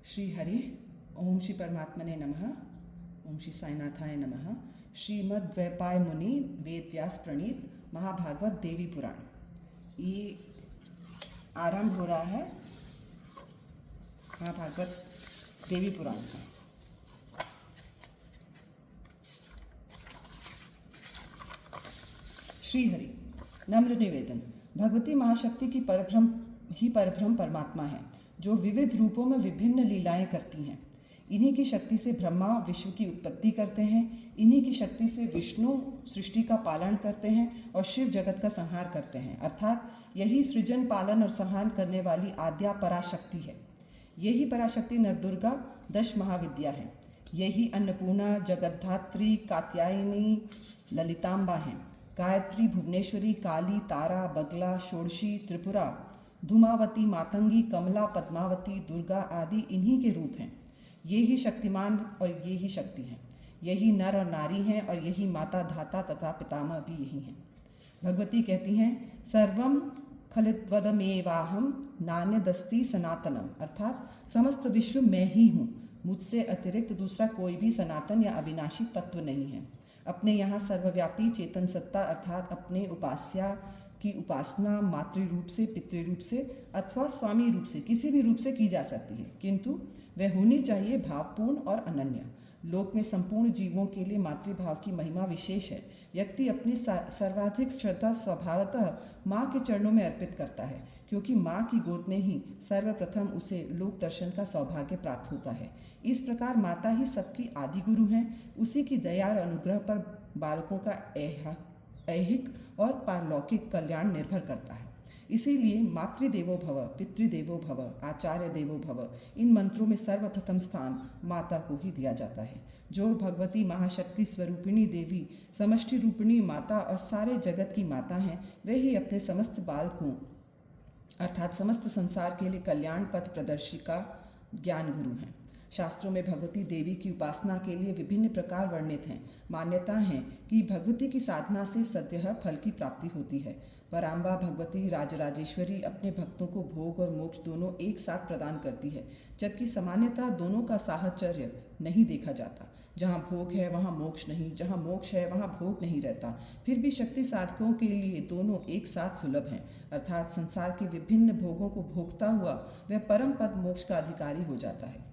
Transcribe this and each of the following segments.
श्री हरि ओम श्री परमात्मने नमः। ओम श्री साईनाथाय नमः। श्रीमद् द्वैपाय मुनि वेद व्यास प्रणीत महाभागवत देवी पुराण ये आरंभ हो रहा है महाभागवत देवी पुराण का। श्री हरि नम्र निवेदन। भगवती महाशक्ति की परब्रह्म परमात्मा है जो विविध रूपों में विभिन्न लीलाएं करती हैं। इन्हीं की शक्ति से ब्रह्मा विश्व की उत्पत्ति करते हैं, इन्हीं की शक्ति से विष्णु सृष्टि का पालन करते हैं और शिव जगत का संहार करते हैं। अर्थात यही सृजन पालन और संहार करने वाली आद्या पराशक्ति है। यही पराशक्ति नवदुर्गा 10 महाविद्या है। यही अन्नपूर्णा, जगद्धात्री, कात्यायनी, ललितांबा हैं। गायत्री, भुवनेश्वरी, काली, तारा, बगला, षोडशी, त्रिपुरा, धूमावती, मातंगी, कमला, पद्मावती, दुर्गा आदि इन्हीं के रूप हैं। ये ही शक्तिमान और ये ही शक्ति हैं। यही नर और नारी हैं और यही माता, धाता तथा पितामह भी यही हैं। भगवती कहती हैं, सर्वम खलित्वदमेवाहम नान्यदस्ति सनातनम, अर्थात समस्त विश्व मैं ही हूँ, मुझसे अतिरिक्त दूसरा कोई भी सनातन या अविनाशी तत्व नहीं है। अपने यहाँ सर्वव्यापी चेतन सत्ता अर्थात अपने उपास्या की उपासना मातृ रूप से, पितृ रूप से अथवा स्वामी रूप से, किसी भी रूप से की जा सकती है, किंतु वह होनी चाहिए भावपूर्ण और अनन्य। लोक में संपूर्ण जीवों के लिए मातृभाव की महिमा विशेष है। व्यक्ति अपनी सर्वाधिक श्रद्धा स्वभावतः माँ के चरणों में अर्पित करता है, क्योंकि माँ की गोद में ही सर्वप्रथम उसे लोक दर्शन का सौभाग्य प्राप्त होता है। इस प्रकार माता ही सबकी आदि गुरु हैं। उसी की दया और अनुग्रह पर बालकों का ऐहिक और पारलौकिक कल्याण निर्भर करता है। इसीलिए मातृदेवो भव, पितृदेवो भव, आचार्य देवो भव, इन मंत्रों में सर्वप्रथम स्थान माता को ही दिया जाता है। जो भगवती महाशक्ति स्वरूपिणी देवी, समष्टि रूपिणी माता और सारे जगत की माता हैं, वे ही अपने समस्त बालकों अर्थात समस्त संसार के लिए कल्याण पथ प्रदर्शिका ज्ञान गुरु हैं। शास्त्रों में भगवती देवी की उपासना के लिए विभिन्न प्रकार वर्णित हैं। मान्यता है कि भगवती की साधना से सद्यः फल की प्राप्ति होती है। पराम्बा भगवती राजराजेश्वरी अपने भक्तों को भोग और मोक्ष दोनों एक साथ प्रदान करती है, जबकि सामान्यतः दोनों का साहचर्य नहीं देखा जाता। जहाँ भोग है वहाँ मोक्ष नहीं, जहाँ मोक्ष है वहाँ भोग नहीं रहता। फिर भी शक्ति साधकों के लिए दोनों एक साथ सुलभ हैं, अर्थात संसार के विभिन्न भोगों को भोगता हुआ वह परम पद मोक्ष का अधिकारी हो जाता है।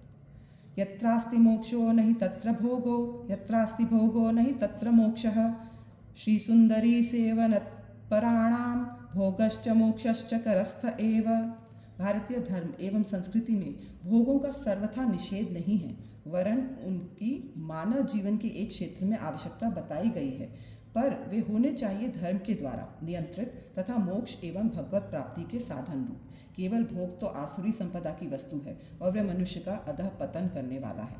यत्रास्ति मोक्षो नहीं तत्र भोगो, यत्रास्ति भोगो नहीं तत्र मोक्षः। श्री सुंदरी सेवनपराणाम भोगश्च मोक्षश्च करस्थ एव। भारतीय धर्म एवं संस्कृति में भोगों का सर्वथा निषेध नहीं है, वरन उनकी मानव जीवन के एक क्षेत्र में आवश्यकता बताई गई है, पर वे होने चाहिए धर्म के द्वारा नियंत्रित तथा मोक्ष एवं भगवत प्राप्ति के साधन रूप। केवल भोग तो आसुरी संपदा की वस्तु है और वह मनुष्य का अधः पतन करने वाला है।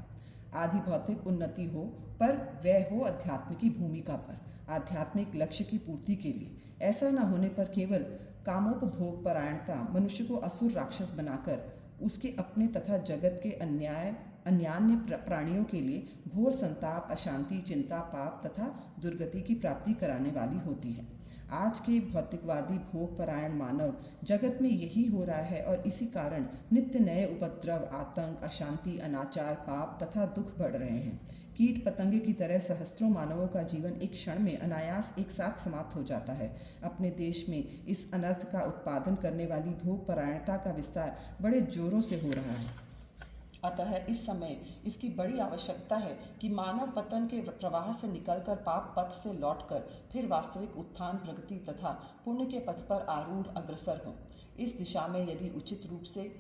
आदि भौतिक उन्नति हो, पर वह हो अध्यात्म की भूमिका पर, आध्यात्मिक लक्ष्य की पूर्ति के लिए। ऐसा न होने पर केवल कामोपभोग परायणता मनुष्य को असुर राक्षस बनाकर उसके अपने तथा जगत के अन्यान्य प्राणियों के लिए घोर संताप, अशांति, चिंता, पाप तथा दुर्गति की प्राप्ति कराने वाली होती है। आज के भौतिकवादी भोग परायण मानव जगत में यही हो रहा है और इसी कारण नित्य नए उपद्रव, आतंक, अशांति, अनाचार, पाप तथा दुख बढ़ रहे हैं। कीट पतंगे की तरह सहस्त्रों मानवों का जीवन एक क्षण में अनायास एक साथ समाप्त हो जाता है। अपने देश में इस अनर्थ का उत्पादन करने वाली भोग परायणता का विस्तार बड़े जोरों से हो रहा है। अतः इस समय इसकी बड़ी आवश्यकता है कि मानव पतन के प्रवाह से निकलकर पाप पथ से लौटकर फिर वास्तविक उत्थान, प्रगति तथा पुण्य के पथ पर आरूढ़ अग्रसर हो। इस दिशा में यदि उचित रूप से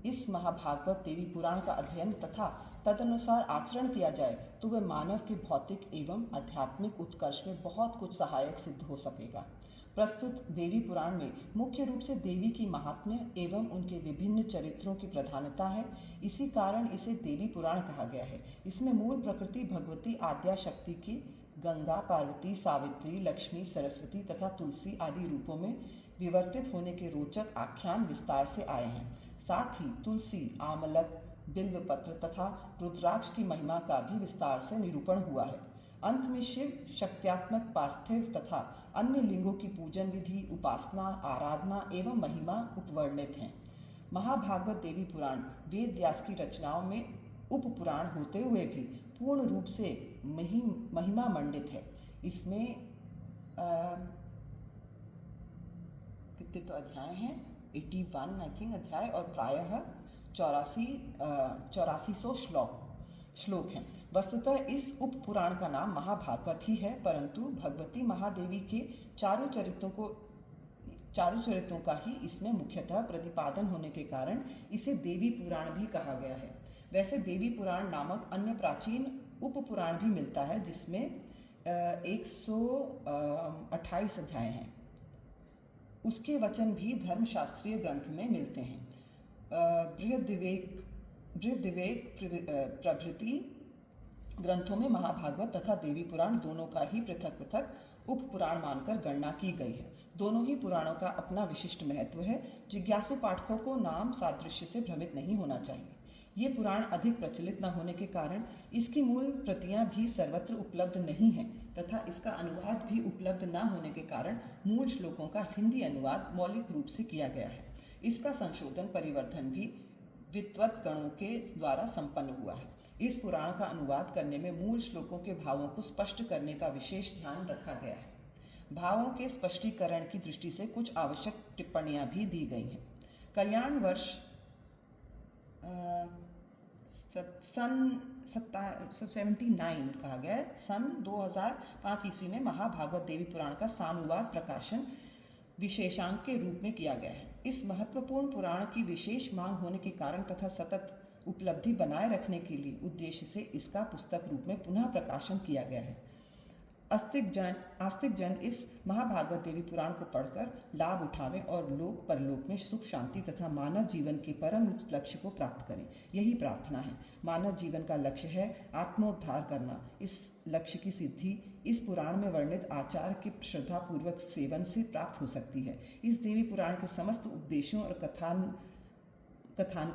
इस महाभागवत देवी पुराण का अध्ययन तथा तदनुसार आचरण किया जाए तो वह मानव के भौतिक एवं आध्यात्मिक उत्कर्ष में बहुत कुछ सहायक सिद्ध हो सकेगा। प्रस्तुत देवी पुराण में मुख्य रूप से देवी की महात्म्य एवं उनके विभिन्न चरित्रों की प्रधानता है। इसी कारण इसे देवी पुराण कहा गया है। इसमें मूल प्रकृति भगवती आद्या शक्ति की गंगा, पार्वती, सावित्री, लक्ष्मी, सरस्वती तथा तुलसी आदि रूपों में विवर्तित होने के रोचक आख्यान विस्तार से आए हैं। साथ ही तुलसी, आमलक, बिल्वपत्र तथा रुद्राक्ष की महिमा का भी विस्तार से निरूपण हुआ है। अंत में शिव शक्त्यात्मक पार्थिव तथा अन्य लिंगों की पूजन विधि, उपासना, आराधना एवं महिमा उपवर्णित हैं। महाभागवत देवी पुराण वेद व्यास की रचनाओं में उप पुराण होते हुए भी पूर्ण रूप से महिमा मंडित है। इसमें कितने तो अध्याय हैं, 81 आई थिंक अध्याय, और प्रायः 8400 श्लोक हैं। वस्तुतः इस उप पुराण का नाम महाभागवत ही है, परंतु भगवती महादेवी के चारों चरित्रों का ही इसमें मुख्यतः प्रतिपादन होने के कारण इसे देवी पुराण भी कहा गया है। वैसे देवी पुराण नामक अन्य प्राचीन उप पुराण भी मिलता है, जिसमें 128 अध्याय हैं। उसके वचन भी धर्मशास्त्रीय ग्रंथ में मिलते हैं। बृहद्विवेक प्रभृति ग्रंथों में महाभागवत तथा देवी पुराण दोनों का ही पृथक पृथक उप पुराण मानकर गणना की गई है। दोनों ही पुराणों का अपना विशिष्ट महत्व है। जिज्ञासु पाठकों को नाम सादृश्य से भ्रमित नहीं होना चाहिए। ये पुराण अधिक प्रचलित न होने के कारण इसकी मूल प्रतियां भी सर्वत्र उपलब्ध नहीं हैं तथा इसका अनुवाद भी उपलब्ध न होने के कारण मूल श्लोकों का हिंदी अनुवाद मौलिक रूप से किया गया है। इसका संशोधन परिवर्धन भी विद्वत गणों के द्वारा संपन्न हुआ है। इस पुराण का अनुवाद करने में मूल श्लोकों के भावों को स्पष्ट करने का विशेष ध्यान रखा गया है। भावों के स्पष्टीकरण की दृष्टि से कुछ आवश्यक टिप्पणियां भी दी गई हैं। कल्याण वर्ष सन 79 कहा गया है। सन 2005 ईस्वी में महाभागवत देवी पुराण का सानुवाद प्रकाशन विशेषांक के रूप में किया गया है। इस महत्वपूर्ण पुराण की विशेष मांग होने के कारण तथा सतत उपलब्धि बनाए रखने के लिए उद्देश्य से इसका पुस्तक रूप में पुनः प्रकाशन किया गया है। आस्तिक जन इस महाभागवत देवी पुराण को पढ़कर लाभ उठावें और लोक परलोक में सुख शांति तथा मानव जीवन के परम लक्ष्य को प्राप्त करें। यही प्रार्थना है। मानव जीवन का लक्ष्य है आत्मोद्धार करना। इस लक्ष्य की सिद्धि इस पुराण में वर्णित आचार के श्रद्धापूर्वक सेवन से प्राप्त हो सकती है। इस देवी पुराण के समस्त उपदेशों और कथान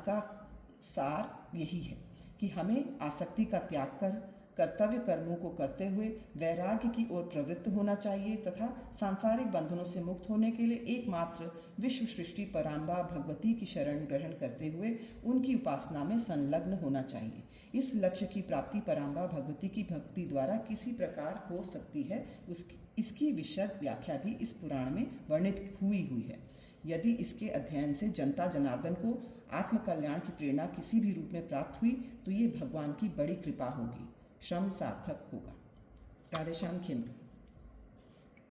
का सार यही है कि हमें आसक्ति का त्याग कर कर्तव्य कर्मों को करते हुए वैराग्य की ओर प्रवृत्त होना चाहिए तथा सांसारिक बंधनों से मुक्त होने के लिए एकमात्र विश्व सृष्टि पराम्बा भगवती की शरण ग्रहण करते हुए उनकी उपासना में संलग्न होना चाहिए। इस लक्ष्य की प्राप्ति पराम्बा भगवती की भक्ति द्वारा किसी प्रकार हो सकती है, इसकी विशद व्याख्या भी इस पुराण में वर्णित हुई है। यदि इसके अध्ययन से जनता जनार्दन को आत्मकल्याण की प्रेरणा किसी भी रूप में प्राप्त हुई तो ये भगवान की बड़ी कृपा होगी, श्रम सार्थक होगा। राधेश्याम खेमका।